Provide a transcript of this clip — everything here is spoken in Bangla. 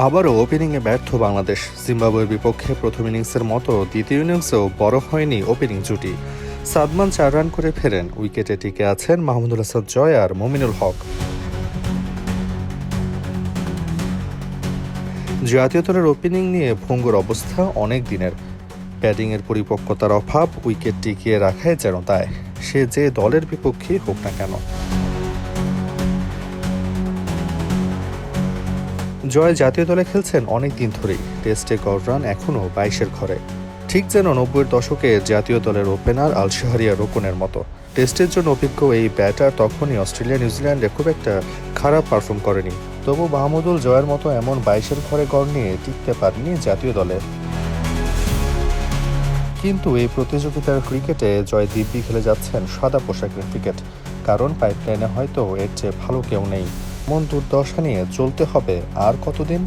আবারও ওপেনিংয়ে ব্যর্থ বাংলাদেশ। জিম্বাবুয়ের বিপক্ষে প্রথম ইনিংসের মতো দ্বিতীয় ইনিংসেও বড় হয়নি ওপেনিং জুটি। সাদমান 4 রান করে ফেরেন, উইকেটে টিকে আছেন মাহমুদুল হাসান জয় আর মুমিনুল হক। জাতীয় দলের ওপেনিং নিয়ে ভঙ্গুর অবস্থা অনেক দিনের। ব্যাটিংয়ের পরিপক্কতার অভাব, উইকেট টিকিয়ে রাখায় যেন দায়, সে যে দলের বিপক্ষে হোক না কেন। জয় জাতীয় দলে খেলছেন অনেক দিন ধরেই, টেস্টে গড় রান এখনও 22-এর ঘরে। ঠিক যেন 90-এর দশকে জাতীয় দলের ওপেনার আল শাহরিয়ার রোকনের মতো। টেস্টের জন্য অভিজ্ঞ এই ব্যাটার তখনই অস্ট্রেলিয়া নিউজিল্যান্ডে খুব একটা খারাপ পারফর্ম করেনি। তবু মাহমুদুল জয়ের মতো এমন 22-এর ঘরে গড় নিয়ে টিকতে পারেনি জাতীয় দলে। কিন্তু এই প্রতিযোগিতার ক্রিকেটে জয় দিব্যি খেলে যাচ্ছেন সাদা পোশাকের ক্রিকেট, কারণ পাইপলাইনে হয়তো এর চেয়ে ভালো কেউ নেই। মন দুর্দশা নিয়ে চলতে হবে আর কতদিন।